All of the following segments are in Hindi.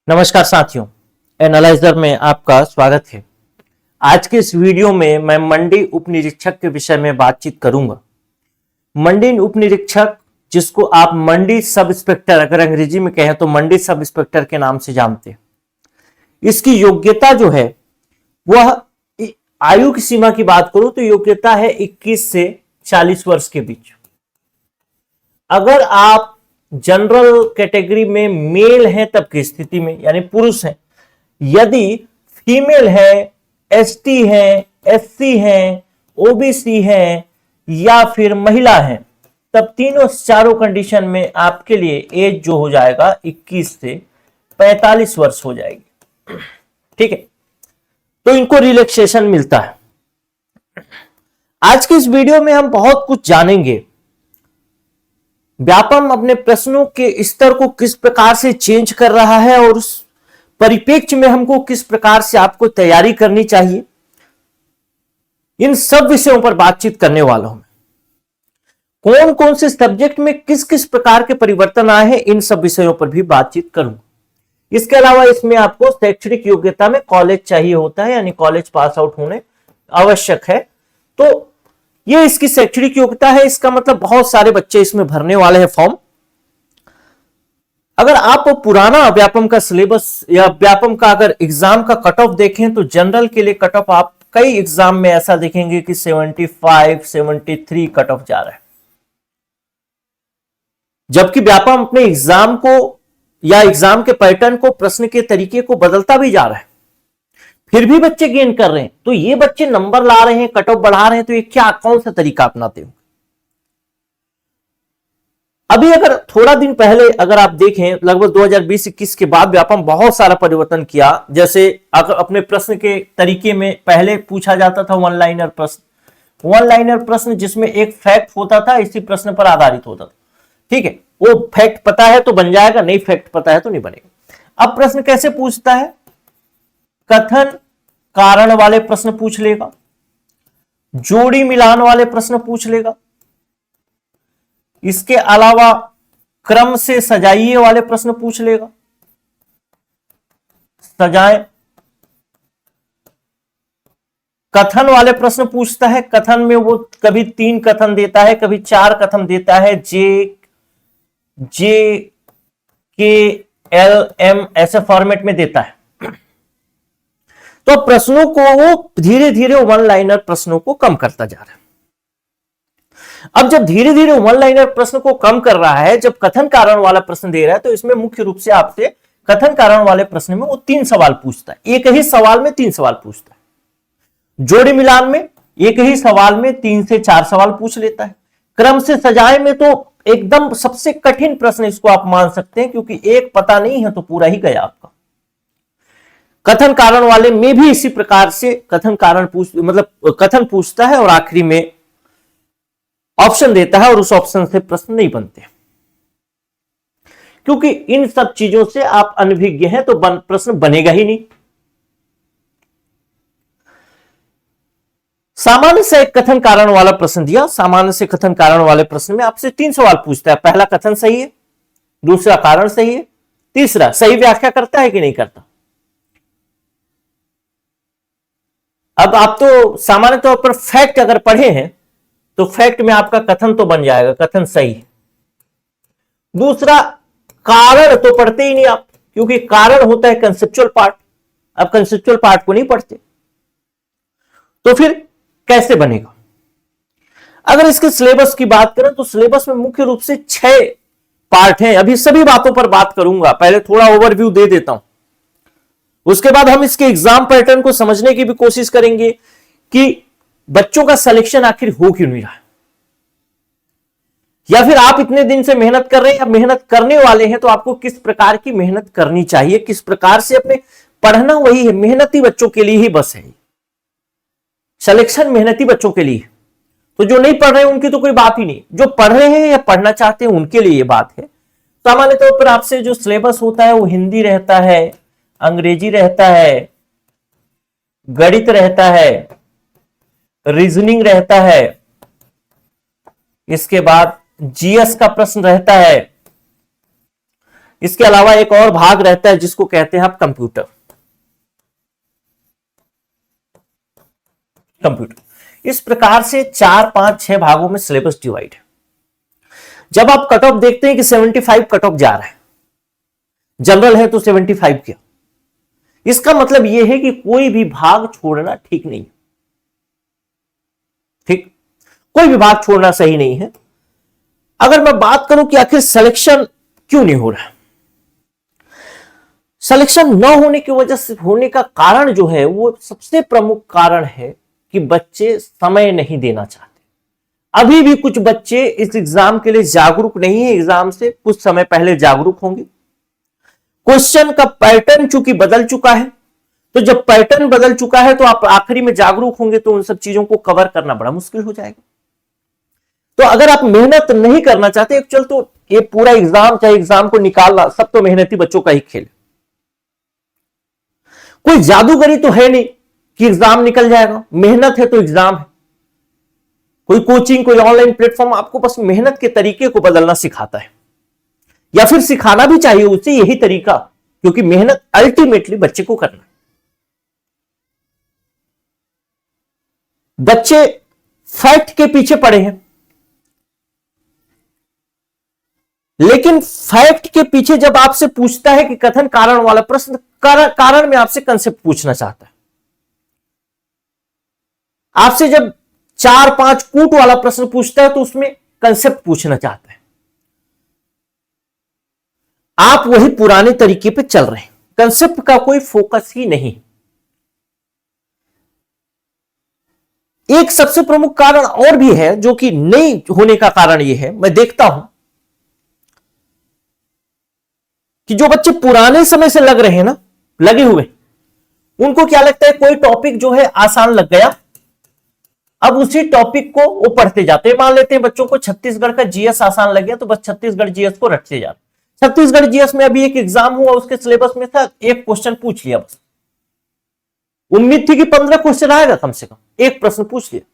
नमस्कार साथियों, एनालाइजर में आपका स्वागत है। आज के इस वीडियो में मैं मंडी उप निरीक्षक के विषय में बातचीत करूंगा। मंडी उप निरीक्षक, जिसको आप मंडी सब इंस्पेक्टर अगर अंग्रेजी में कहें तो मंडी सब इंस्पेक्टर के नाम से जानते हैं। इसकी योग्यता जो है वह आयु की सीमा की बात करूं तो योग्यता है 21 से 40 वर्ष के बीच। अगर आप जनरल कैटेगरी में मेल हैं तब की स्थिति में, यानी पुरुष हैं। यदि फीमेल है, एसटी है, एससी है, ओबीसी है या फिर महिला है, तब तीनों चारों कंडीशन में आपके लिए एज जो हो जाएगा 21 से 45 वर्ष हो जाएगी। ठीक है, तो इनको रिलैक्सेशन मिलता है। आज की इस वीडियो में हम बहुत कुछ जानेंगे। व्यापम अपने प्रश्नों के स्तर को किस प्रकार से चेंज कर रहा है और उस परिप्रेक्ष्य में हमको किस प्रकार से आपको तैयारी करनी चाहिए, इन सब विषयों पर बातचीत करने वाला हूं। कौन कौन से सब्जेक्ट में किस किस प्रकार के परिवर्तन आए हैं, इन सब विषयों पर भी बातचीत करूंगा। इसके अलावा इसमें आपको शैक्षणिक योग्यता में कॉलेज चाहिए होता है, यानी कॉलेज पास आउट होने आवश्यक है। तो ये इसकी शैक्षणिक योग्यता है। इसका मतलब बहुत सारे बच्चे इसमें भरने वाले हैं फॉर्म। अगर आप पुराना व्यापम का सिलेबस या व्यापम का अगर एग्जाम का कट ऑफ देखें तो जनरल के लिए कट ऑफ आप कई एग्जाम में ऐसा देखेंगे कि 75, 73 कट ऑफ जा रहा है। जबकि व्यापम अपने एग्जाम को या एग्जाम के पैटर्न को, प्रश्न के तरीके को बदलता भी जा रहा है, फिर भी बच्चे गेन कर रहे हैं। तो ये बच्चे नंबर ला रहे हैं, कट ऑफ बढ़ा रहे हैं, तो ये क्या कौन सा तरीका अपनाते हो? अभी अगर थोड़ा दिन पहले अगर आप देखें, लगभग 2020-21 के बाद व्यापम बहुत सारा परिवर्तन किया। जैसे अगर अपने प्रश्न के तरीके में पहले पूछा जाता था वन लाइनर प्रश्न जिसमें एक फैक्ट होता था, इसी प्रश्न पर आधारित होता था। ठीक है, वो फैक्ट पता है तो बन जाएगा, नहीं फैक्ट पता है तो नहीं बनेगा। अब प्रश्न कैसे पूछता है? कथन कारण वाले प्रश्न पूछ लेगा, जोड़ी मिलान वाले प्रश्न पूछ लेगा, इसके अलावा क्रम से सजाइए वाले प्रश्न पूछ लेगा। सजाए, कथन वाले प्रश्न पूछता है। कथन में वो कभी 3 कथन देता है, कभी 4 कथन देता है। जे के एल एम ऐसे फॉर्मेट में देता है। तो प्रश्नों को वो धीरे धीरे वन लाइनर प्रश्नों को कम करता जा रहा है। अब जब धीरे धीरे वन लाइनर प्रश्न को कम कर रहा है, जब कथन कारण वाला प्रश्न दे रहा है, तो इसमें मुख्य रूप से आपसे कथन कारण वाले प्रश्न में वो 3 सवाल पूछता है। एक ही सवाल में 3 सवाल पूछता है। जोड़ी मिलान में एक ही सवाल में 3 से 4 सवाल पूछ लेता है। क्रम से सजाए में तो एकदम सबसे कठिन प्रश्न इसको आप मान सकते हैं, क्योंकि एक पता नहीं है तो पूरा ही गया आपका। कथन कारण वाले में भी इसी प्रकार से कथन कारण कथन पूछता है और आखिरी में ऑप्शन देता है, और उस ऑप्शन से प्रश्न नहीं बनते, क्योंकि इन सब चीजों से आप अनभिज्ञ हैं तो प्रश्न बनेगा ही नहीं। सामान्य से एक कथन कारण वाला प्रश्न दिया। सामान्य से कथन कारण वाले प्रश्न में आपसे 3 सवाल पूछता है। पहला, कथन सही है, दूसरा कारण सही है, तीसरा सही व्याख्या करता है कि नहीं करता। अब आप तो सामान्य तौर पर फैक्ट अगर पढ़े हैं तो फैक्ट में आपका कथन तो बन जाएगा, कथन सही है। दूसरा, कारण तो पढ़ते ही नहीं आप, क्योंकि कारण होता है कंसेप्चुअल पार्ट। अब कंसेप्चुअल पार्ट को नहीं पढ़ते तो फिर कैसे बनेगा? अगर इसके सिलेबस की बात करें तो सिलेबस में मुख्य रूप से 6 पार्ट हैं। अभी सभी बातों पर बात करूंगा, पहले थोड़ा ओवरव्यू दे देता हूं। उसके बाद हम इसके एग्जाम पैटर्न को समझने की भी कोशिश करेंगे कि बच्चों का सिलेक्शन आखिर हो क्यों नहीं रहा है, या फिर आप इतने दिन से मेहनत कर रहे हैं या मेहनत करने वाले हैं तो आपको किस प्रकार की मेहनत करनी चाहिए, किस प्रकार से अपने पढ़ना वही है, मेहनती बच्चों के लिए ही बस है सिलेक्शन, मेहनती बच्चों के लिए। तो जो नहीं पढ़ रहे हैं उनकी तो कोई बात ही नहीं, जो पढ़ रहे हैं या पढ़ना चाहते हैं उनके लिए ये बात है। सामान्य तौर पर आपसे जो सिलेबस होता है वो हिंदी रहता है, अंग्रेजी रहता है, गणित रहता है, रीजनिंग रहता है, इसके बाद जीएस का प्रश्न रहता है, इसके अलावा एक और भाग रहता है जिसको कहते हैं आप कंप्यूटर। इस प्रकार से 4, 5, 6 भागों में सिलेबस डिवाइड है। जब आप कट ऑफ देखते हैं कि 75 कट ऑफ जा रहा है, जनरल है तो 75 किया, इसका मतलब यह है कि कोई भी भाग छोड़ना ठीक नहीं है। ठीक, कोई भी भाग छोड़ना सही नहीं है। अगर मैं बात करूं कि आखिर सिलेक्शन क्यों नहीं हो रहा, सिलेक्शन न होने की वजह से होने का कारण जो है वो सबसे प्रमुख कारण है कि बच्चे समय नहीं देना चाहते। अभी भी कुछ बच्चे इस एग्जाम के लिए जागरूक नहीं है, एग्जाम से कुछ समय पहले जागरूक होंगे। क्वेश्चन का पैटर्न चूंकि बदल चुका है, तो जब पैटर्न बदल चुका है तो आप आखिरी में जागरूक होंगे तो उन सब चीजों को कवर करना बड़ा मुश्किल हो जाएगा। तो अगर आप मेहनत नहीं करना चाहते, एक्चुअल तो ये पूरा एग्जाम, चाहे एग्जाम को निकालना, सब तो मेहनती बच्चों का ही खेल। कोई जादूगरी तो है नहीं कि एग्जाम निकल जाएगा, मेहनत है तो एग्जाम है। कोई कोचिंग, कोई ऑनलाइन प्लेटफॉर्म आपको बस मेहनत के तरीके को बदलना सिखाता है, या फिर सिखाना भी चाहिए उसे यही तरीका, क्योंकि मेहनत अल्टीमेटली बच्चे को करना है। बच्चे फैक्ट के पीछे पड़े हैं, लेकिन फैक्ट के पीछे जब आपसे पूछता है कि कथन कारण वाला प्रश्न, कारण में आपसे कंसेप्ट पूछना चाहता है। आपसे जब 4, 5 कूट वाला प्रश्न पूछता है तो उसमें कंसेप्ट पूछना चाहता है। आप वही पुराने तरीके पे चल रहे हैं, कंसेप्ट का कोई फोकस ही नहीं। एक सबसे प्रमुख कारण और भी है जो कि नहीं होने का कारण यह है, मैं देखता हूं कि जो बच्चे पुराने समय से लगे हुए, उनको क्या लगता है, कोई टॉपिक जो है आसान लग गया, अब उसी टॉपिक को वो पढ़ते जाते हैं। मान लेते हैं बच्चों को छत्तीसगढ़ का जीएस आसान लग गया तो बस छत्तीसगढ़ जीएस को रटते जाते। छत्तीसगढ़ जीएस में अभी एक एग्जाम हुआ, उसके सिलेबस में था, एक क्वेश्चन पूछ लिया, बस उम्मीद थी कि 15 क्वेश्चन आएगा, कम से कम एक प्रश्न पूछ लिया।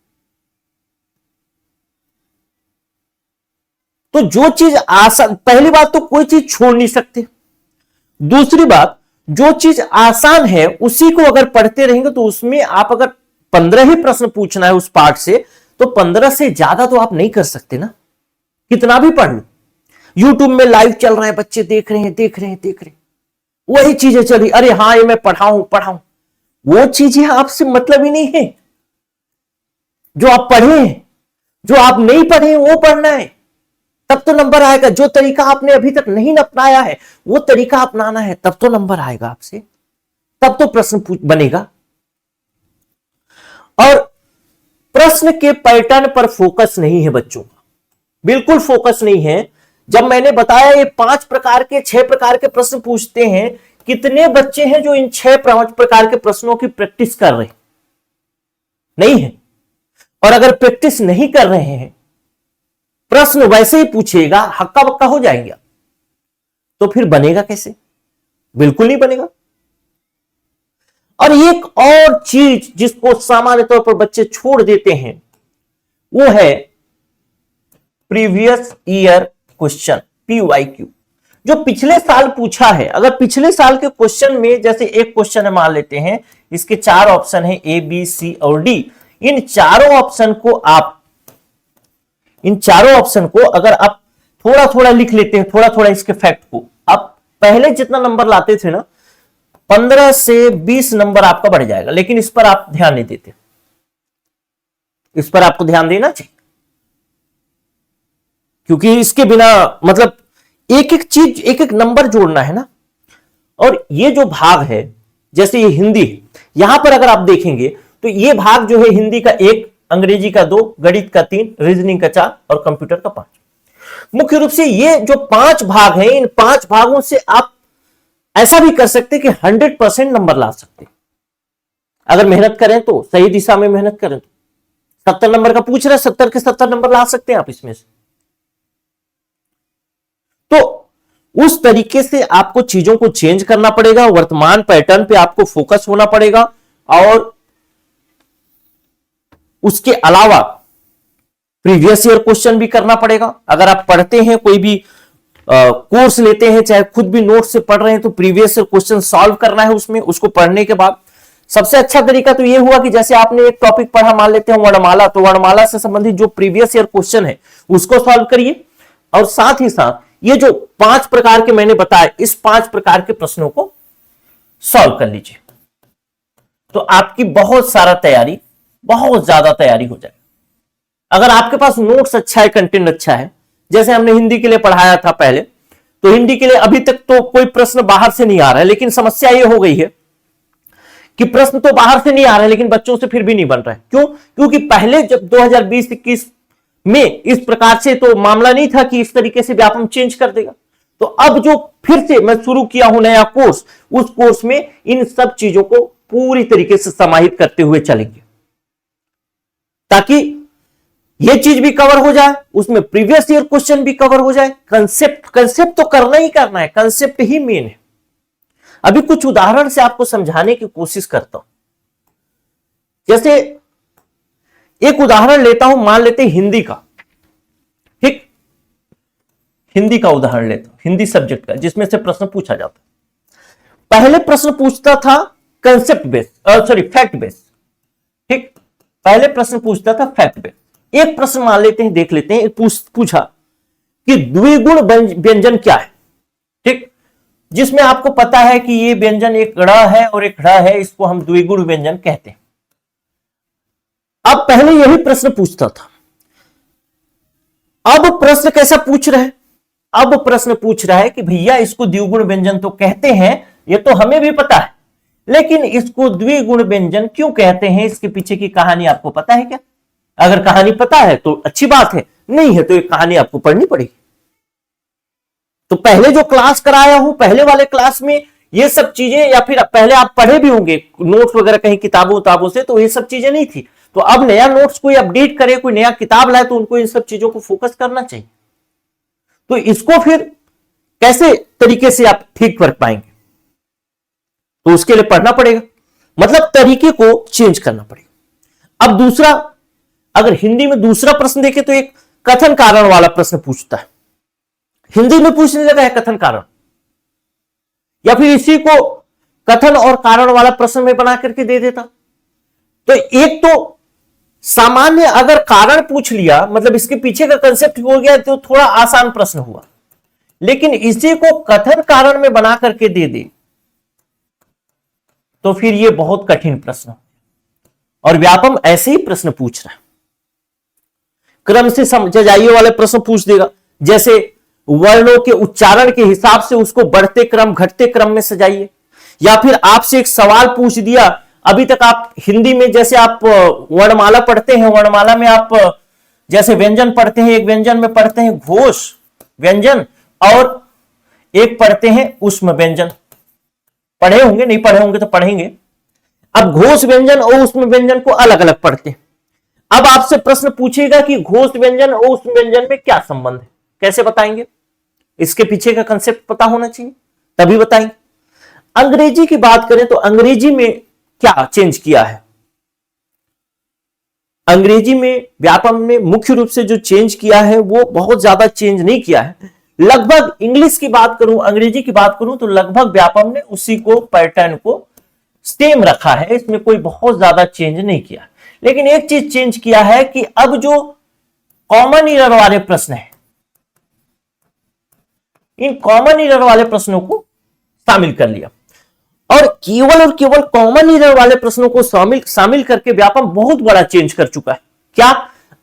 तो जो चीज आसान, पहली बात तो कोई चीज छोड़ नहीं सकते, दूसरी बात जो चीज आसान है उसी को अगर पढ़ते रहेंगे तो उसमें आप अगर 15 ही प्रश्न पूछना है उस पार्ट से, तो 15 से ज्यादा तो आप नहीं कर सकते ना, कितना भी पढ़ लो। यूट्यूब में लाइव चल रहा है, बच्चे देख रहे हैं, वही चीजें चल रही, अरे हाँ ये मैं पढ़ाऊं, वो चीजें आपसे मतलब ही नहीं है। जो आप पढ़े, जो आप नहीं पढ़े वो पढ़ना है, तब तो नंबर आएगा। जो तरीका आपने अभी तक नहीं अपनाया है वो तरीका अपनाना है, तब तो नंबर आएगा आपसे, तब तो प्रश्न बनेगा। और प्रश्न के पैटर्न पर फोकस नहीं है बच्चों का, बिल्कुल फोकस नहीं है। जब मैंने बताया ये 5 प्रकार के 6 प्रकार के प्रश्न पूछते हैं, कितने बच्चे हैं जो इन 6 प्रकार के प्रश्नों की प्रैक्टिस कर रहे हैं? नहीं है। और अगर प्रैक्टिस नहीं कर रहे हैं, प्रश्न वैसे ही पूछेगा, हक्का बक्का हो जाएंगे, तो फिर बनेगा कैसे? बिल्कुल नहीं बनेगा। और एक और चीज जिसको सामान्य तौर पर बच्चे छोड़ देते हैं वो है प्रीवियस ईयर क्वेश्चन, PYQ, जो पिछले साल पूछा है। अगर पिछले साल के क्वेश्चन में जैसे एक क्वेश्चन है, मान लेते हैं इसके 4 ऑप्शन है A, B, C और D, इन चारों ऑप्शन को अगर आप थोड़ा थोड़ा लिख लेते हैं, थोड़ा थोड़ा इसके फैक्ट को, आप पहले जितना नंबर लाते थे ना, 15 से 20 नंबर आपका बढ़ जाएगा। लेकिन इस पर आप ध्यान नहीं देते, इस पर आपको ध्यान देना चाहिए, क्योंकि इसके बिना मतलब एक एक चीज, एक एक नंबर जोड़ना है ना। और ये जो भाग है, जैसे ये हिंदी, यहां पर अगर आप देखेंगे तो ये भाग जो है हिंदी का 1, अंग्रेजी का 2, गणित का 3, रीजनिंग का 4 और कंप्यूटर का 5। मुख्य रूप से ये जो 5 भाग हैं, इन 5 भागों से आप ऐसा भी कर सकते कि 100% नंबर ला सकते, अगर मेहनत करें तो, सही दिशा में मेहनत करें तो। 70 नंबर का पूछ रहे, 70 के 70 नंबर ला सकते हैं आप इसमें से। तो उस तरीके से आपको चीजों को चेंज करना पड़ेगा, वर्तमान पैटर्न पे आपको फोकस होना पड़ेगा, और उसके अलावा प्रीवियस ईयर क्वेश्चन भी करना पड़ेगा। अगर आप पढ़ते हैं कोई भी कोर्स लेते हैं, चाहे खुद भी नोट से पढ़ रहे हैं, तो प्रीवियस क्वेश्चन सॉल्व करना है उसमें। उसको पढ़ने के बाद सबसे अच्छा तरीका तो ये हुआ कि जैसे आपने एक टॉपिक पढ़ा, मान लेते हैं वर्णमाला, तो वर्णमाला से संबंधित जो प्रीवियस ईयर क्वेश्चन है उसको सॉल्व करिए, और साथ ही साथ ये जो 5 प्रकार के मैंने बताया, इस 5 प्रकार के प्रश्नों को सॉल्व कर लीजिए, तो आपकी बहुत सारा तैयारी, बहुत ज्यादा तैयारी हो जाए। अगर आपके पास नोट्स अच्छा है, कंटेंट अच्छा है, जैसे हमने हिंदी के लिए पढ़ाया था पहले, तो हिंदी के लिए अभी तक तो कोई प्रश्न बाहर से नहीं आ रहा है, लेकिन समस्या ये हो गई है कि प्रश्न तो बाहर से नहीं आ रहा है, लेकिन बच्चों से फिर भी नहीं बन रहा है। क्यों? क्योंकि पहले जब 2020-21 में इस प्रकार से तो मामला नहीं था कि इस तरीके से व्यापम चेंज कर देगा। तो अब जो फिर से मैं शुरू किया हूं नया कोर्स, उस कोर्स में इन सब चीजों को पूरी तरीके से समाहित करते हुए चलेंगे, ताकि ये चीज भी कवर हो जाए, उसमें प्रीवियस ईयर क्वेश्चन भी कवर हो जाए। कंसेप्ट तो करना ही करना है, कंसेप्ट ही मेन है। अभी कुछ उदाहरण से आपको समझाने की कोशिश करता हूं। जैसे एक उदाहरण लेता हूं, मान लेते हैं हिंदी का, ठीक, हिंदी का उदाहरण लेता हूं, हिंदी सब्जेक्ट का, जिसमें से प्रश्न पूछा जाता है। पहले प्रश्न पूछता था concept based, sorry fact based, ठीक, पहले प्रश्न पूछता था फैक्ट बेस्ड। एक प्रश्न मान लेते हैं, देख लेते हैं, पूछा कि द्विगुण व्यंजन क्या है, ठीक, जिसमें आपको पता है कि ये व्यंजन एक ड़ है और एक ढ़ है, इसको हम द्विगुण व्यंजन कहते हैं। अब पहले यही प्रश्न पूछता था, अब प्रश्न कैसा पूछ रहा है? अब प्रश्न पूछ रहा है कि भैया इसको द्विगुण व्यंजन तो कहते हैं, ये तो हमें भी पता है, लेकिन इसको द्विगुण व्यंजन क्यों कहते हैं, इसके पीछे की कहानी आपको पता है क्या? अगर कहानी पता है तो अच्छी बात है, नहीं है तो ये कहानी आपको पढ़नी पड़ेगी। तो पहले जो क्लास कराया हूं, पहले वाले क्लास में ये सब चीजें, या फिर पहले आप पढ़े भी होंगे नोट्स वगैरह कहीं किताबों से, तो ये सब चीजें नहीं थी। तो अब नया नोट्स कोई अपडेट करे, कोई नया किताब लाए, तो उनको इन सब चीजों को फोकस करना चाहिए। तो इसको फिर कैसे तरीके से आप ठीक कर पाएंगे, तो उसके लिए पढ़ना पड़ेगा, मतलब तरीके को चेंज करना पड़ेगा। अब दूसरा, अगर हिंदी में दूसरा प्रश्न देखें तो एक कथन कारण वाला प्रश्न पूछता है, हिंदी में पूछने लगा है कथन कारण, या फिर इसी को कथन और कारण वाला प्रश्न में बना करके दे देता। तो एक तो सामान्य अगर कारण पूछ लिया, मतलब इसके पीछे का कंसेप्ट हो गया, तो थोड़ा आसान प्रश्न हुआ, लेकिन इसी को कथन कारण में बना करके दे दे तो फिर ये बहुत कठिन प्रश्न। और व्यापम ऐसे ही प्रश्न पूछ रहा है, क्रम से समझाइए वाले प्रश्न पूछ देगा, जैसे वर्णों के उच्चारण के हिसाब से उसको बढ़ते क्रम घटते क्रम में सजाइए। या फिर आपसे एक सवाल पूछ दिया, अभी तक आप हिंदी में जैसे आप वर्णमाला पढ़ते हैं, वर्णमाला में आप जैसे व्यंजन पढ़ते हैं, एक व्यंजन में पढ़ते हैं घोष व्यंजन और एक पढ़ते हैं ऊष्म व्यंजन। पढ़े होंगे, नहीं पढ़े होंगे तो पढ़ेंगे। अब घोष व्यंजन और ऊष्म व्यंजन को अलग अलग पढ़ते हैं। अब आपसे प्रश्न पूछेगा कि घोष व्यंजन और ऊष्म व्यंजन में क्या संबंध है, कैसे बताएंगे? इसके पीछे का कंसेप्ट पता होना चाहिए, तभी बताएंगे। अंग्रेजी की बात करें तो अंग्रेजी में क्या चेंज किया है? अंग्रेजी में व्यापम में मुख्य रूप से जो चेंज किया है वो बहुत ज्यादा चेंज नहीं किया है। लगभग इंग्लिश की बात करूं, अंग्रेजी की बात करूं तो लगभग व्यापम ने उसी को पैटर्न को सेम रखा है, इसमें कोई बहुत ज्यादा चेंज नहीं किया। लेकिन एक चीज चेंज किया है कि अब जो कॉमन ईरर वाले प्रश्न है, इन कॉमन ईरर वाले प्रश्नों को शामिल कर लिया, और केवल कॉमन ईरर वाले प्रश्नों को शामिल करके व्यापम बहुत बड़ा चेंज कर चुका है। क्या?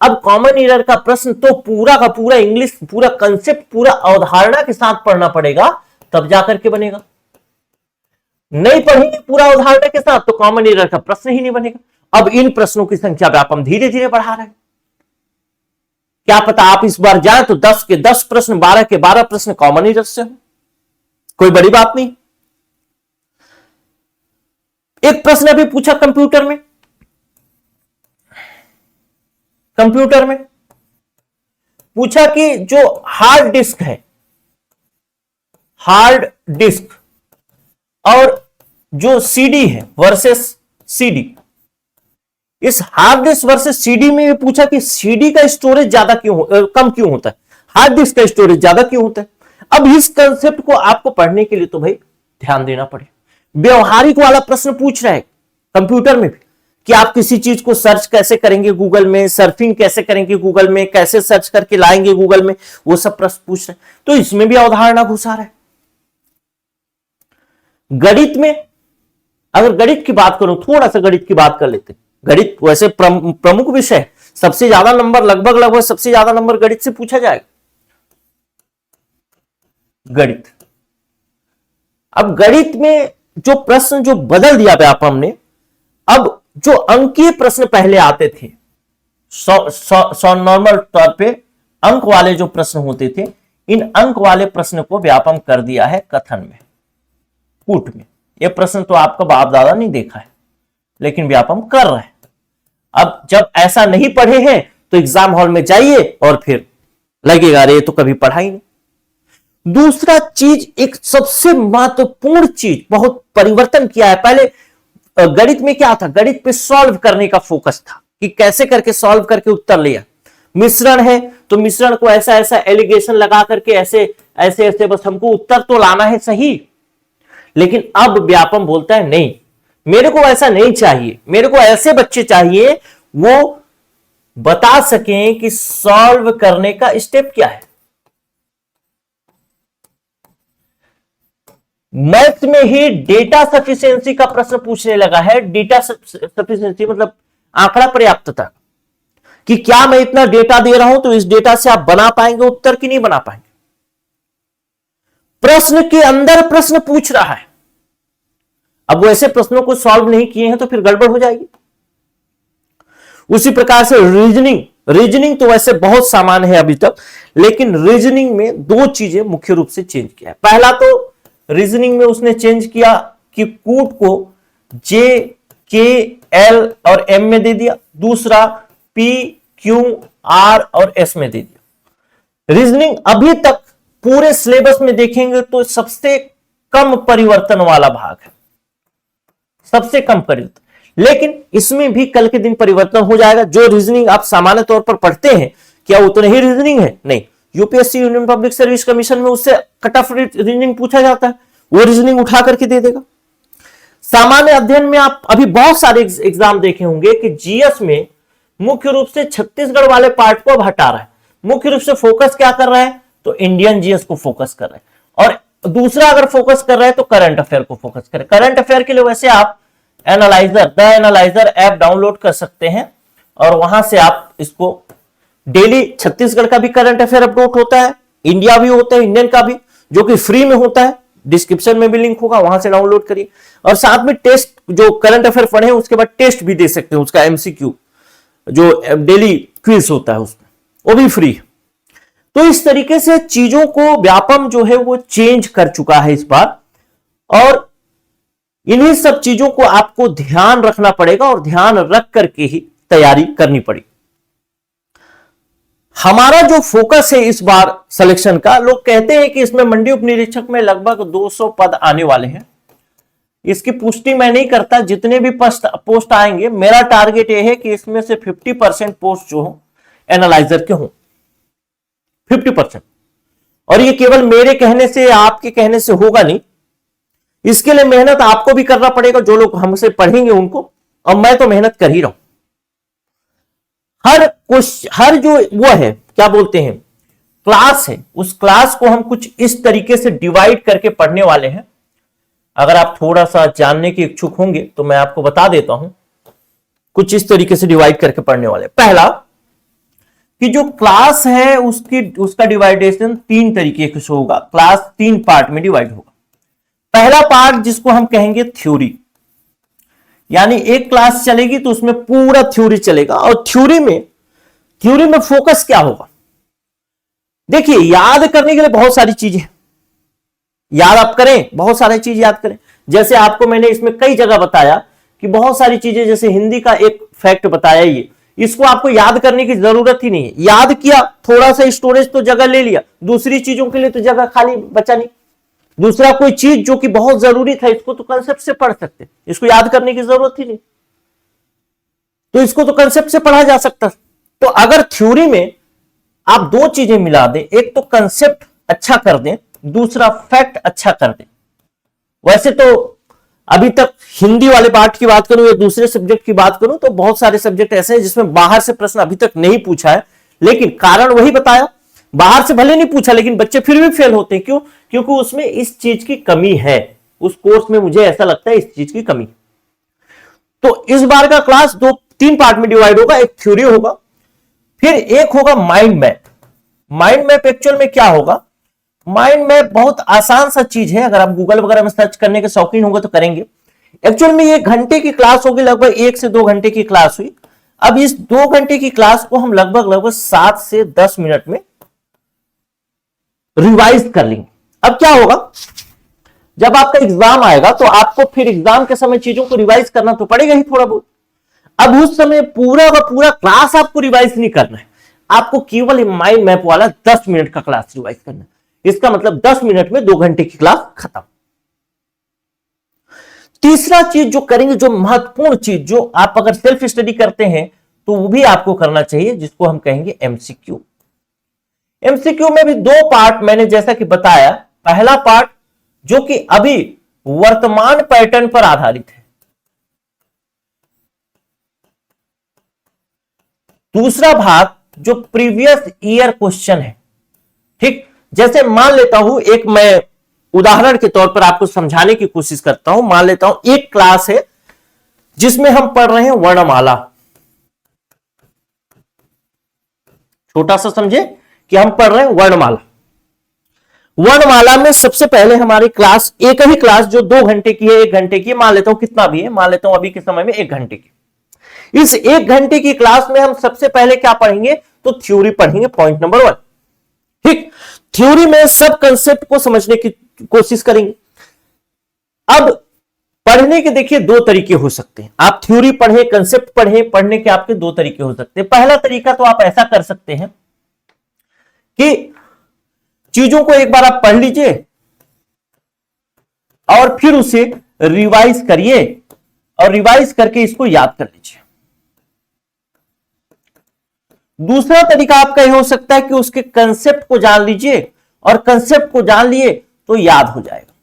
अब कॉमन ईरर का प्रश्न तो पूरा का पूरा इंग्लिश, पूरा कंसेप्ट, पूरा अवधारणा के साथ पढ़ना पड़ेगा, तब जाकर के बनेगा। नहीं पढ़ेंगे पूरा अवधारणा के साथ तो कॉमन ईरर का प्रश्न ही नहीं बनेगा। अब इन प्रश्नों की संख्या व्यापम धीरे धीरे बढ़ा रहा है। क्या पता आप इस बार जाए तो 10 के 10 प्रश्न, 12 के 12 प्रश्न कॉमन ईरर से हो, कोई बड़ी बात नहीं। एक प्रश्न अभी पूछा कंप्यूटर में पूछा कि जो हार्ड डिस्क है, हार्ड डिस्क और जो सीडी है वर्सेस सीडी, इस हार्ड डिस्क वर्सेस सीडी में भी पूछा कि सीडी का स्टोरेज ज्यादा कम क्यों होता है, हार्ड डिस्क का स्टोरेज ज्यादा क्यों होता है। अब इस कंसेप्ट को आपको पढ़ने के लिए तो भाई ध्यान देना पड़े। व्यवहारिक वाला प्रश्न पूछ रहा है कंप्यूटर में भी कि आप किसी चीज को सर्च कैसे करेंगे गूगल में, सर्फिंग कैसे करेंगे गूगल में, कैसे सर्च करके लाएंगे गूगल में, वो सब प्रश्न पूछ रहे हैं। तो इसमें भी अवधारणा घुसा रहा है। गणित में अगर गणित की बात करूं, थोड़ा सा गणित की बात कर लेते हैं। गणित वैसे प्रमुख विषय है, सबसे ज्यादा नंबर लगभग सबसे ज्यादा नंबर गणित से पूछा जाएगा। गणित, अब गणित में जो प्रश्न जो बदल दिया व्यापम ने, अब जो अंकीय प्रश्न पहले आते थे, नॉर्मल तौर पे अंक वाले जो प्रश्न होते थे, इन अंक वाले प्रश्न को व्यापम कर दिया है कथन में, कूट में। यह प्रश्न तो आपका बाप दादा नहीं देखा है, लेकिन व्यापम कर रहा है। अब जब ऐसा नहीं पढ़े हैं तो एग्जाम हॉल में जाइए और फिर लगेगा अरे तो कभी पढ़ा ही नहीं। दूसरा चीज, एक सबसे महत्वपूर्ण चीज, बहुत परिवर्तन किया है। पहले गणित में क्या था, गणित पे सॉल्व करने का फोकस था कि कैसे करके सॉल्व करके उत्तर लिया। मिश्रण है तो मिश्रण को ऐसा ऐसा एलिगेशन लगा करके ऐसे ऐसे ऐसे बस हमको उत्तर तो लाना है सही। लेकिन अब व्यापम बोलता है नहीं, मेरे को ऐसा नहीं चाहिए, मेरे को ऐसे बच्चे चाहिए वो बता सकें कि सॉल्व करने का स्टेप क्या है। मैथ में ही डेटा सफिशिएंसी का प्रश्न पूछने लगा है। डेटा सफिशिएंसी मतलब आंकड़ा पर्याप्तता, कि क्या मैं इतना डेटा दे रहा हूं तो इस डेटा से आप बना पाएंगे उत्तर कि नहीं बना पाएंगे। प्रश्न के अंदर प्रश्न पूछ रहा है। अब वो ऐसे प्रश्नों को सॉल्व नहीं किए हैं तो फिर गड़बड़ हो जाएगी। उसी प्रकार से रीजनिंग तो वैसे बहुत सामान्य है अभी तक, लेकिन रीजनिंग में दो चीजें मुख्य रूप से चेंज किया है। पहला तो रीजनिंग में उसने चेंज किया कि कूट को जे, के, एल और एम में दे दिया, दूसरा पी, क्यू, आर और एस में दे दिया। रीजनिंग अभी तक पूरे सिलेबस में देखेंगे तो सबसे कम परिवर्तन वाला भाग है, सबसे कम परिवर्तन। लेकिन इसमें भी कल के दिन परिवर्तन हो जाएगा। जो रीजनिंग आप सामान्य तौर पर पढ़ते हैं, क्या उतने ही रीजनिंग है? नहीं। UPSC union public service commission में उससे कट ऑफ रीजनिंग पूछा जाता है, वो रीजनिंग उठा करके दे देगा। सामान्य अध्ययन में आप अभी बहुत सारे एग्जाम देखे होंगे कि जीएस में मुख्य रूप से छत्तीसगढ़ वाले पार्ट को अब हटा रहा है। मुख्य रूप से फोकस क्या कर रहा है, तो इंडियन जीएस को फोकस कर रहा है। और दूसरा अगर फोकस कर रहा है तो करंट अफेयर को फोकस करें। करंट अफेयर के लिए वैसे आप द एनालाइजर ऐप डाउनलोड कर सकते हैं और वहां से आप इसको डेली, छत्तीसगढ़ का भी करंट अफेयर अपलोड होता है, इंडिया भी होता है, इंडियन का भी, जो कि फ्री में होता है। डिस्क्रिप्शन में भी लिंक होगा, वहां से डाउनलोड करिए। और साथ में टेस्ट, जो करंट अफेयर पढ़े उसके बाद टेस्ट भी दे सकते हैं, उसका एमसीक्यू जो डेली क्विज होता है उसमें, वो भी फ्री। तो इस तरीके से चीजों को व्यापम जो है वो चेंज कर चुका है इस बार, और इन्हीं सब चीजों को आपको ध्यान रखना पड़ेगा और ध्यान रख करके ही तैयारी करनी पड़ेगी। हमारा जो फोकस है इस बार सिलेक्शन का, लोग कहते हैं कि इसमें मंडी उप निरीक्षक में लगभग 200 पद आने वाले हैं। इसकी पुष्टि मैं नहीं करता, जितने भी पोस्ट आएंगे मेरा टारगेट यह है कि इसमें से 50% पोस्ट जो हो एनालाइजर के हों, 50%। और ये केवल मेरे कहने से, आपके कहने से होगा नहीं, इसके लिए मेहनत आपको भी करना पड़ेगा, जो लोग हमसे पढ़ेंगे उनको, और मैं तो मेहनत कर ही रहा हूं। हर जो वो है, क्या बोलते हैं, क्लास है, उस क्लास को हम कुछ इस तरीके से डिवाइड करके पढ़ने वाले हैं। अगर आप थोड़ा सा जानने के इच्छुक होंगे तो मैं आपको बता देता हूं, कुछ इस तरीके से डिवाइड करके पढ़ने वाले। पहला कि जो क्लास है उसका डिवाइडेशन 3 तरीके से होगा। क्लास 3 पार्ट में डिवाइड होगा। पहला पार्ट जिसको हम कहेंगे थ्योरी, यानी एक क्लास चलेगी तो उसमें पूरा थ्योरी चलेगा। और थ्योरी में फोकस क्या होगा, देखिए, याद करने के लिए बहुत सारी चीजें याद आप करें, बहुत सारी चीज याद करें। जैसे आपको मैंने इसमें कई जगह बताया कि बहुत सारी चीजें, जैसे हिंदी का एक फैक्ट बताया, ये इसको आपको याद करने की जरूरत ही नहीं है। याद किया, थोड़ा सा स्टोरेज तो जगह ले लिया, दूसरी चीजों के लिए तो जगह खाली बचा नहीं। दूसरा कोई चीज जो कि बहुत जरूरी था, इसको तो कंसेप्ट से पढ़ सकते, इसको याद करने की जरूरत ही नहीं, तो इसको तो कंसेप्ट से पढ़ा जा सकता। तो अगर थ्योरी में आप 2 चीजें मिला दें, एक तो कंसेप्ट अच्छा कर दें, दूसरा फैक्ट अच्छा कर दे। वैसे तो अभी तक हिंदी वाले पार्ट की बात करूं या दूसरे सब्जेक्ट की बात करूं तो बहुत सारे सब्जेक्ट ऐसे हैं जिसमें बाहर से प्रश्न अभी तक नहीं पूछा है, लेकिन कारण वही बताया, बाहर से भले नहीं पूछा लेकिन बच्चे फिर भी फेल होते हैं। क्यों? क्योंकि उसमें इस चीज की कमी है, उस कोर्स में मुझे ऐसा लगता है इस चीज की कमी। तो इस बार का क्लास 2-3 पार्ट में डिवाइड होगा। एक थ्योरी होगा, फिर एक होगा mind map. Mind map actual में क्या होगा? माइंड मैप बहुत आसान सा चीज है, अगर आप गूगल वगैरह में सर्च करने के शौकीन होंगे तो करेंगे। एक्चुअल में ये घंटे की क्लास होगी, लगभग 1 से 2 घंटे की क्लास हुई। अब इस 2 घंटे की क्लास को हम लगभग 7 से 10 मिनट में रिवाइज कर लेंगे। अब क्या होगा, जब आपका एग्जाम आएगा तो आपको फिर एग्जाम के समय चीजों को रिवाइज करना तो पड़ेगा ही थोड़ा बहुत। अब उस समय पूरा का पूरा क्लास आपको रिवाइज नहीं करना है, आपको केवल माइंड मैप वाला 10 मिनट का क्लास रिवाइज करना है। इसका मतलब 10 मिनट में 2 घंटे की क्लास खत्म। तीसरा चीज जो करेंगे, जो महत्वपूर्ण चीज, जो आप अगर सेल्फ स्टडी करते हैं तो वो भी आपको करना चाहिए, जिसको हम कहेंगे एमसीक्यू। एमसीक्यू में भी 2 पार्ट मैंने जैसा कि बताया। पहला पार्ट जो कि अभी वर्तमान पैटर्न पर आधारित है, दूसरा भाग जो प्रीवियस ईयर क्वेश्चन है। ठीक, जैसे मान लेता हूं, एक मैं उदाहरण के तौर पर आपको समझाने की कोशिश करता हूं। मान लेता हूं एक क्लास है जिसमें हम पढ़ रहे हैं वर्णमाला। छोटा सा समझे कि हम पढ़ रहे हैं वर्णमाला। वर्णमाला में सबसे पहले हमारी क्लास, एक ही क्लास जो 2 घंटे की है, 1 घंटे की, मान लेता हूं कितना भी है, मान लेता हूं अभी के समय में 1 घंटे की। इस 1 घंटे की क्लास में हम सबसे पहले क्या पढ़ेंगे? तो थ्योरी पढ़ेंगे, पॉइंट नंबर 1। ठीक, थ्योरी में सब कंसेप्ट को समझने की कोशिश करेंगे। अब पढ़ने के देखिए 2 तरीके हो सकते हैं। आप थ्योरी पढ़े, कंसेप्ट पढ़े, पढ़ने के आपके 2 तरीके हो सकते हैं। पहला तरीका तो आप ऐसा कर सकते हैं कि चीजों को एक बार आप पढ़ लीजिए और फिर उसे रिवाइज करिए और रिवाइज करके इसको याद कर लीजिए। दूसरा तरीका आपका यह हो सकता है कि उसके कंसेप्ट को जान लीजिए और कंसेप्ट को जान लिए तो याद हो जाएगा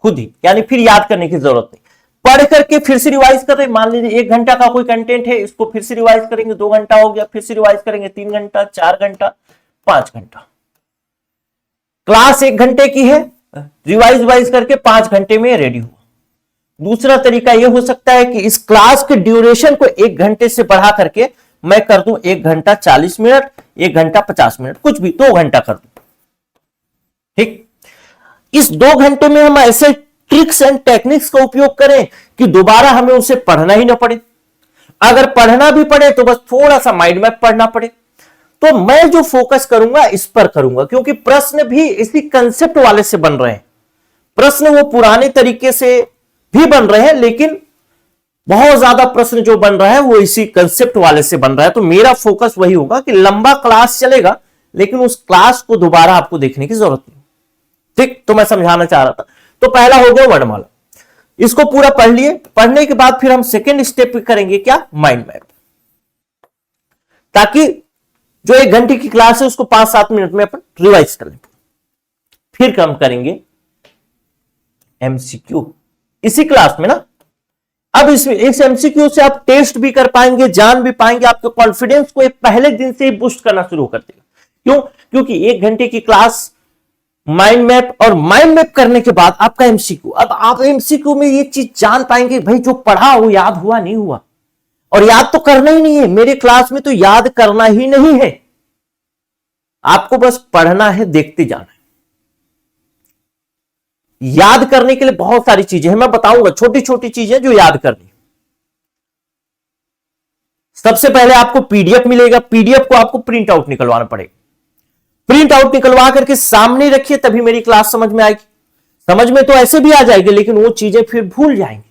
खुद ही, यानी फिर याद करने की जरूरत नहीं। पढ़ करके फिर से रिवाइज कर रहे, मान लीजिए 1 घंटा का कोई कंटेंट है, इसको फिर से रिवाइज करेंगे, 2 घंटा हो गया, फिर से रिवाइज करेंगे 3 घंटा, 4 घंटा, 5 घंटा। क्लास 1 घंटे की है, रिवाइज करके 5 घंटे में रेडी हुआ। दूसरा तरीका यह हो सकता है कि इस क्लास के ड्यूरेशन को 1 घंटे से बढ़ा करके मैं कर दूं 1 घंटा 40 मिनट, 1 घंटा 50 मिनट, कुछ भी 2 घंटा कर दूं। ठीक, इस 2 घंटे में हम ऐसे ट्रिक्स एंड टेक्निक्स का उपयोग करें कि दोबारा हमें उसे पढ़ना ही ना पड़े। अगर पढ़ना भी पड़े तो बस थोड़ा सा माइंड मैप पढ़ना पड़े। तो मैं जो फोकस करूंगा इस पर करूंगा, क्योंकि प्रश्न भी इसी कंसेप्ट वाले से बन रहे हैं। प्रश्न वो पुराने तरीके से भी बन रहे हैं, लेकिन बहुत ज्यादा प्रश्न जो बन रहा है वो इसी कंसेप्ट वाले से बन रहा है। तो मेरा फोकस वही होगा कि लंबा क्लास चलेगा लेकिन उस क्लास को दोबारा आपको देखने की जरूरत नहीं। ठीक, तो मैं समझाना चाह रहा था। तो पहला हो गया वर्णमाला, इसको पूरा पढ़ लिए। पढ़ने के बाद फिर हम सेकेंड स्टेप पे करेंगे क्या? माइंड मैप, ताकि जो 1 घंटे की क्लास है उसको 5-7 मिनट में अपन रिवाइज कर लें। फिर हम करेंगे एमसीक्यू इसी क्लास में ना। अब इस एमसीक्यू से आप टेस्ट भी कर पाएंगे, जान भी पाएंगे, आपके कॉन्फिडेंस को पहले दिन से ही बूस्ट करना शुरू कर देगा। क्यों? क्योंकि 1 घंटे की क्लास, माइंड मैप, और माइंड मैप करने के बाद आपका एमसीक्यू। अब आप एमसीक्यू में ये चीज जान पाएंगे, भाई जो पढ़ा वो याद हुआ नहीं हुआ, और याद तो करना ही नहीं है। मेरे क्लास में तो याद करना ही नहीं है, आपको बस पढ़ना है, देखते जाना है। याद करने के लिए बहुत सारी चीजें हैं, मैं बताऊंगा, छोटी छोटी चीजें जो याद करनी। सबसे पहले आपको पीडीएफ मिलेगा, पीडीएफ को आपको प्रिंट आउट निकलवाना पड़ेगा। प्रिंट आउट निकलवा करके सामने रखिए, तभी मेरी क्लास समझ में आएगी। समझ में तो ऐसे भी आ जाएगी लेकिन वो चीजें फिर भूल जाएंगे।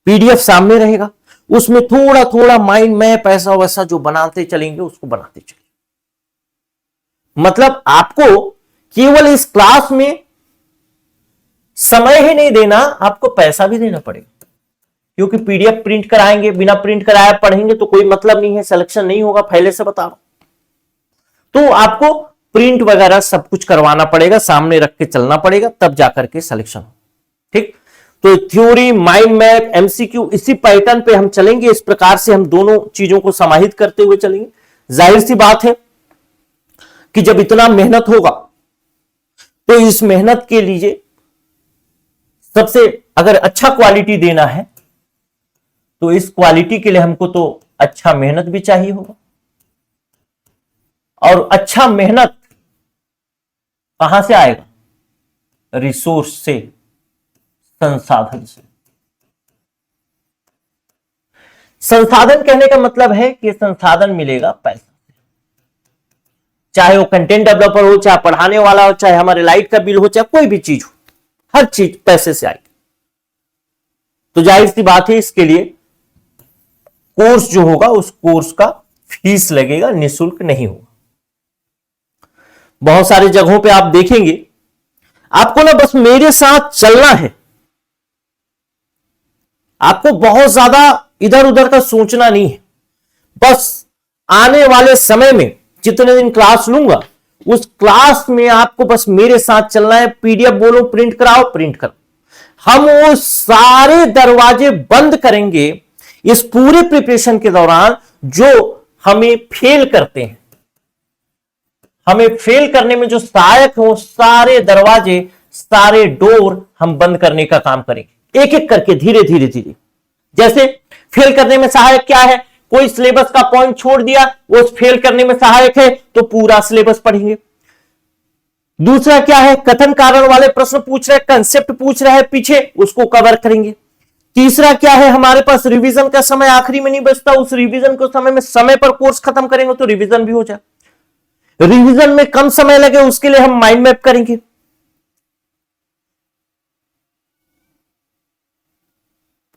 पीडीएफ सामने रहेगा, उसमें थोड़ा थोड़ा माइंड मैप ऐसा वैसा जो बनाते चलेंगे उसको बनाते चलेंगे। मतलब आपको केवल इस क्लास में समय ही नहीं देना, आपको पैसा भी देना पड़ेगा, क्योंकि पीडीएफ प्रिंट कराएंगे, बिना प्रिंट कराए पढ़ेंगे तो कोई मतलब नहीं है, सिलेक्शन नहीं होगा, पहले से बता रहा हूं। तो आपको प्रिंट वगैरह सब कुछ करवाना पड़ेगा, सामने रख के चलना पड़ेगा, तब जाकर के सिलेक्शन हो। ठीक, तो थ्योरी, माइंड मैप, एमसीक्यू, इसी पैटर्न पे हम चलेंगे। इस प्रकार से हम दोनों चीजों को समाहित करते हुए चलेंगे। जाहिर सी बात है कि जब इतना मेहनत होगा तो इस मेहनत के लिए सबसे अगर अच्छा क्वालिटी देना है तो इस क्वालिटी के लिए हमको तो अच्छा मेहनत भी चाहिए होगा। और अच्छा मेहनत कहां से आएगा? रिसोर्स से, संसाधन से। संसाधन कहने का मतलब है कि संसाधन मिलेगा पैसा, चाहे वो कंटेंट डेवलपर हो, चाहे पढ़ाने वाला हो, चाहे हमारे लाइट का बिल हो, चाहे कोई भी चीज हो, हर चीज पैसे से आएगी। तो जाहिर सी बात है इसके लिए कोर्स जो होगा उस कोर्स का फीस लगेगा, निःशुल्क नहीं होगा। बहुत सारी जगहों पे आप देखेंगे, आपको ना बस मेरे साथ चलना है, आपको बहुत ज्यादा इधर उधर का सोचना नहीं है। बस आने वाले समय में जितने दिन क्लास लूंगा उस क्लास में आपको बस मेरे साथ चलना है। पीडीएफ बोलो प्रिंट कराओ, प्रिंट करो। हम वो सारे दरवाजे बंद करेंगे इस पूरे प्रिपरेशन के दौरान जो हमें फेल करते हैं। हमें फेल करने में जो सहायक हो, सारे दरवाजे, सारे डोर हम बंद करने का काम करेंगे, एक एक करके, धीरे धीरे धीरे। जैसे फेल करने में सहायक क्या है? कोई सिलेबस का पॉइंट छोड़ दिया, वो फेल करने में सहायक है, तो पूरा सिलेबस पढ़ेंगे। दूसरा क्या है? कथन कारण वाले प्रश्न पूछ रहे हैं, कंसेप्ट पूछ रहे हैं पीछे, उसको कवर करेंगे। तीसरा क्या है? हमारे पास रिवीजन का समय आखिरी में नहीं बचता, उस रिवीजन को समय पर कोर्स खत्म करेंगे तो रिवीजन भी हो जाए। रिवीजन में कम समय लगे उसके लिए हम माइंड मैप करेंगे।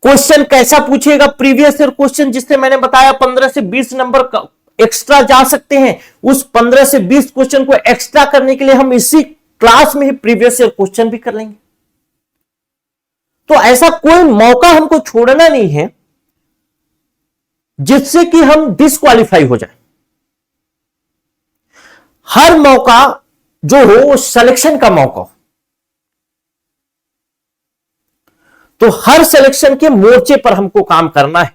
क्वेश्चन कैसा पूछेगा? प्रीवियस ईयर क्वेश्चन, जिससे मैंने बताया 15 से 20 नंबर का एक्स्ट्रा जा सकते हैं, उस 15 से 20 क्वेश्चन को एक्स्ट्रा करने के लिए हम इसी क्लास में ही प्रीवियस ईयर क्वेश्चन भी कर लेंगे। तो ऐसा कोई मौका हमको छोड़ना नहीं है जिससे कि हम डिस्क्वालीफाई हो जाए। हर मौका जो हो वो सिलेक्शन का मौका हो। तो हर सिलेक्शन के मोर्चे पर हमको काम करना है,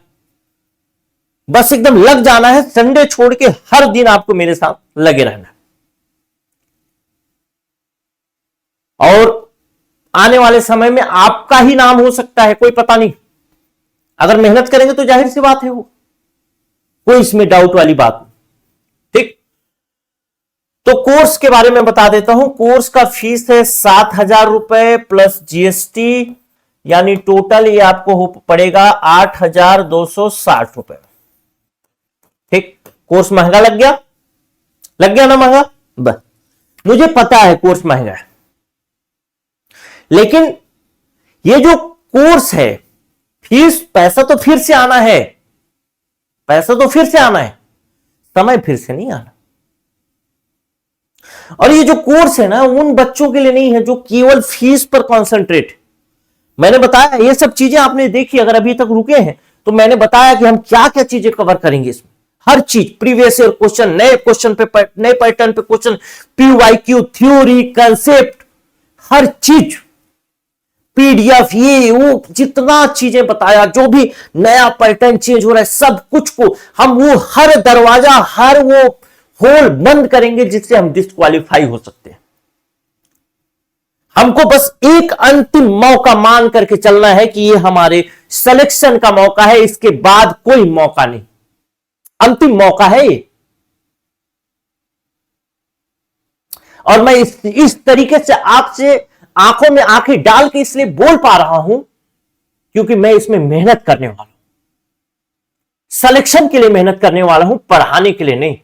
बस एकदम लग जाना है। संडे छोड़ के हर दिन आपको मेरे साथ लगे रहना है। और आने वाले समय में आपका ही नाम हो सकता है, कोई पता नहीं। अगर मेहनत करेंगे तो जाहिर सी बात है, वो कोई इसमें डाउट वाली बात नहीं। ठीक, तो कोर्स के बारे में बता देता हूं। कोर्स का फीस है 7,000 रुपए प्लस जीएसटी, यानी टोटल ये आपको हो पड़ेगा 8,260 रुपए। ठीक, कोर्स महंगा लग गया? लग गया ना महंगा? बस मुझे पता है कोर्स महंगा है, लेकिन ये जो कोर्स है, फीस, पैसा तो फिर से आना है, पैसा तो फिर से आना है, समय फिर से नहीं आना। और ये जो कोर्स है ना, उन बच्चों के लिए नहीं है जो केवल फीस पर कॉन्सेंट्रेट। मैंने बताया ये सब चीजें आपने देखी, अगर अभी तक रुके हैं तो मैंने बताया कि हम क्या क्या चीजें कवर करेंगे इसमें। हर चीज, प्रीवियस ईयर क्वेश्चन, नए क्वेश्चन पे, नए पैटर्न पे क्वेश्चन, पीवाईक्यू, थ्योरी, कंसेप्ट, हर चीज, पीडीएफ, ये वो, जितना चीजें बताया, जो भी नया पैटर्न चेंज हो रहा है, सब कुछ को हम वो हर दरवाजा, हर वो होल बंद करेंगे जिससे हम डिस्क्वालीफाई हो सकते हैं। हमको बस एक अंतिम मौका मान करके चलना है कि ये हमारे सिलेक्शन का मौका है, इसके बाद कोई मौका नहीं, अंतिम मौका है ये। और मैं इस तरीके से आपसे आंखों में आंखें डाल के इसलिए बोल पा रहा हूं क्योंकि मैं इसमें मेहनत करने वाला हूं, सिलेक्शन के लिए मेहनत करने वाला हूं, पढ़ाने के लिए नहीं।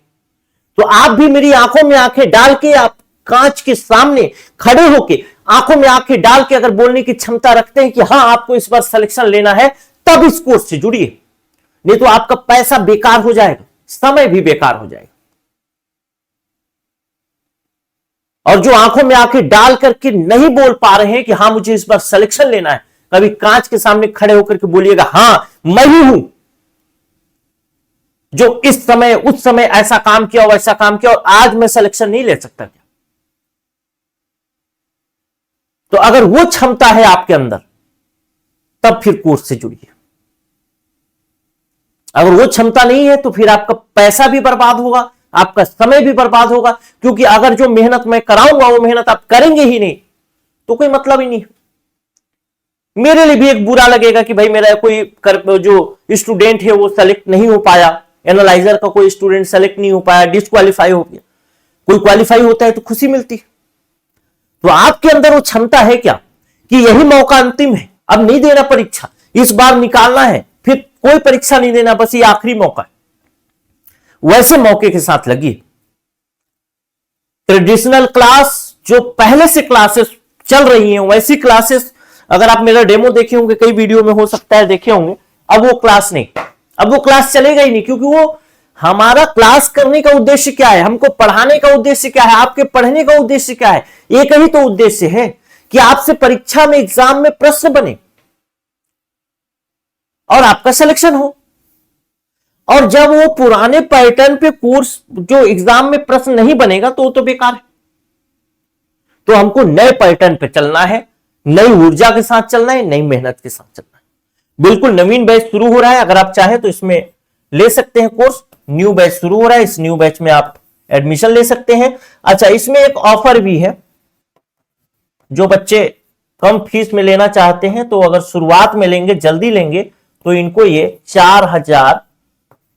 तो आप भी मेरी आंखों में आंखें डाल के, आप कांच के सामने खड़े होके आंखों में आंखें डाल के अगर बोलने की क्षमता रखते हैं कि हां आपको इस बार सिलेक्शन लेना है, तब इस कोर्स से जुड़िए, नहीं तो आपका पैसा बेकार हो जाएगा, समय भी बेकार हो जाएगा। और जो आंखों में आंखें डाल करके नहीं बोल पा रहे हैं कि हां मुझे इस बार सिलेक्शन लेना है, कभी कांच के सामने खड़े होकर के बोलिएगा हां मैं ही हूं जो इस समय उस समय ऐसा काम किया वैसा काम किया और आज मैं सिलेक्शन नहीं ले सकता क्या? तो अगर वो क्षमता है आपके अंदर तब फिर कोर्स से जुड़िए। अगर वो क्षमता नहीं है तो फिर आपका पैसा भी बर्बाद होगा, आपका समय भी बर्बाद होगा, क्योंकि अगर जो मेहनत मैं कराऊंगा वो मेहनत आप करेंगे ही नहीं तो कोई मतलब ही नहीं। मेरे लिए भी एक बुरा लगेगा कि भाई मेरा कोई जो स्टूडेंट है वो सेलेक्ट नहीं हो पाया, एनालाइजर का कोई स्टूडेंट सेलेक्ट नहीं हो पाया, डिस्क्वालीफाई हो गया। कोई क्वालिफाई होता है तो खुशी मिलती है। तो आपके अंदर वो क्षमता है क्या कि यही मौका अंतिम है, अब नहीं देना परीक्षा, इस बार निकालना है, फिर कोई परीक्षा नहीं देना, बस ये आखिरी मौका है। वैसे मौके के साथ लगी। ट्रेडिशनल क्लास जो पहले से क्लासेस चल रही हैं वैसी क्लासेस, अगर आप मेरा डेमो देखे होंगे, कई वीडियो में हो सकता है देखे होंगे, अब वो क्लास नहीं, अब वो क्लास चलेगा ही नहीं, क्योंकि वो हमारा क्लास करने का उद्देश्य क्या है, हमको पढ़ाने का उद्देश्य क्या है, आपके पढ़ने का उद्देश्य क्या है, एक ही तो उद्देश्य है कि आपसे परीक्षा में एग्जाम में प्रश्न बने और आपका सिलेक्शन हो। और जब वो पुराने पैटर्न पे कोर्स जो एग्जाम में प्रश्न नहीं बनेगा तो वो तो बेकार है। तो हमको नए पैटर्न पे चलना है, नई ऊर्जा के साथ चलना है, नई मेहनत के साथ चलना है। बिल्कुल नवीन बैच शुरू हो रहा है, अगर आप चाहें तो इसमें ले सकते हैं कोर्स। न्यू बैच शुरू हो रहा है, इस न्यू बैच में आप एडमिशन ले सकते हैं। अच्छा, इसमें एक ऑफर भी है, जो बच्चे कम फीस में लेना चाहते हैं तो अगर शुरुआत में लेंगे, जल्दी लेंगे, तो इनको ये 4000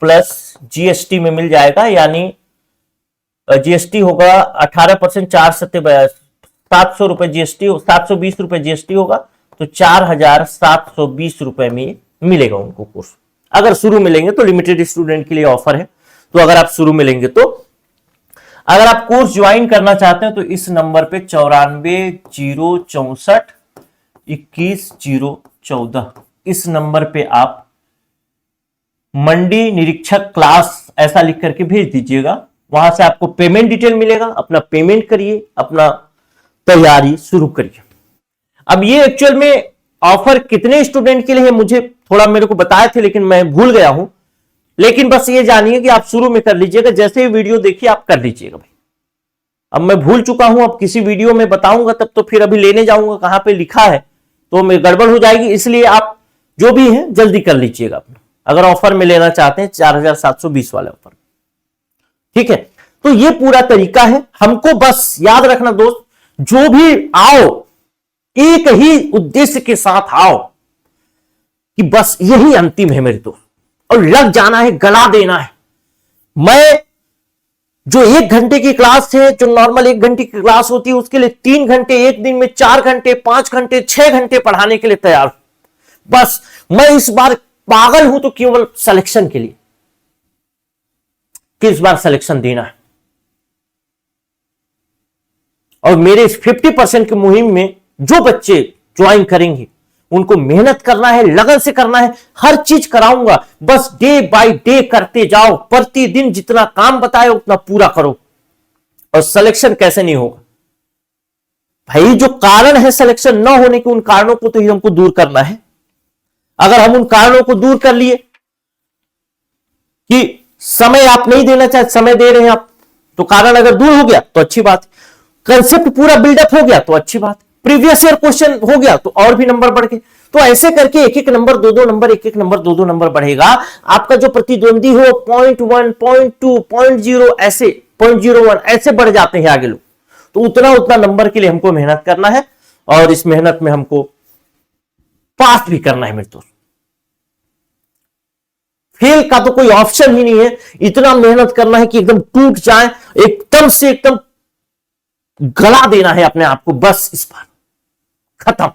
प्लस जीएसटी में मिल जाएगा। यानी जीएसटी होगा 18%, 700 रुपए जीएसटी, 720 रुपए जीएसटी होगा, तो 4720 रुपए में मिलेगा उनको कोर्स। अगर शुरू में लेंगे तो लिमिटेड स्टूडेंट के लिए ऑफर है, तो अगर आप शुरू में लेंगे तो अगर आप कोर्स ज्वाइन करना चाहते हैं तो इस नंबर पे 94 064 21 014 इस नंबर पे आप मंडी निरीक्षक क्लास ऐसा लिख करके भेज दीजिएगा। वहां से आपको पेमेंट डिटेल मिलेगा, अपना पेमेंट करिए, अपना तैयारी शुरू करिए। अब ये एक्चुअल में ऑफर कितने स्टूडेंट के लिए है मुझे थोड़ा मेरे को बताए थे, लेकिन मैं भूल गया हूं। लेकिन बस ये जानिए कि आप शुरू में कर लीजिएगा, जैसे ही वीडियो देखिए आप कर लीजिएगा भाई। अब मैं भूल चुका हूं, अब किसी वीडियो में बताऊंगा तब तो फिर अभी लेने जाऊंगा कहां पे लिखा है तो मेरी गड़बड़ हो जाएगी, इसलिए आप जो भी है जल्दी कर लीजिएगा अपना, अगर ऑफर में लेना चाहते हैं 4720 वाले ऑफर। ठीक है, तो ये पूरा तरीका है। हमको बस याद रखना दोस्त, जो भी आओ एक ही उद्देश्य के साथ आओ कि बस यही अंतिम है मेरे दोस्त, और लग जाना है, गला देना है। मैं जो 1 घंटे की क्लास है, जो नॉर्मल 1 घंटे की क्लास होती है, उसके लिए 3 घंटे, एक दिन में 4 घंटे, 5 घंटे, 6 घंटे पढ़ाने के लिए तैयार हूं। बस मैं इस बार पागल हूं तो केवल सिलेक्शन के लिए, कि इस बार सिलेक्शन देना है। और मेरे इस 50% की मुहिम में जो बच्चे ज्वाइन करेंगे उनको मेहनत करना है, लगन से करना है, हर चीज कराऊंगा, बस डे बाय डे करते जाओ, प्रतिदिन जितना काम बताए उतना पूरा करो। और सिलेक्शन कैसे नहीं होगा भाई, जो कारण है सिलेक्शन न होने के, उन कारणों को तो ही हमको दूर करना है। अगर हम उन कारणों को दूर कर लिए कि समय आप नहीं देना चाहते, समय दे रहे हैं आप, तो कारण अगर दूर हो गया तो अच्छी बात है। कंसेप्ट पूरा बिल्डअप हो गया तो अच्छी बात है। प्रीवियस ईयर क्वेश्चन हो गया तो और भी नंबर बढ़ गए। तो ऐसे करके एक एक नंबर, 2-2 नंबर, एक एक नंबर, 2-2 नंबर बढ़ेगा। आपका जो प्रतिद्वंदी हो 0.1, 0.2, 0.0 ऐसे 0.01 ऐसे बढ़ जाते हैं आगे लोग। तो उतना नंबर के लिए हमको मेहनत करना है, और इस मेहनत में हमको पास भी करना है मेरे दोस्त। फेल का तो कोई ऑप्शन ही नहीं है। इतना मेहनत करना है कि एकदम टूट जाए, एकदम से एकदम गला देना है अपने आप को, बस इस बार खत्म।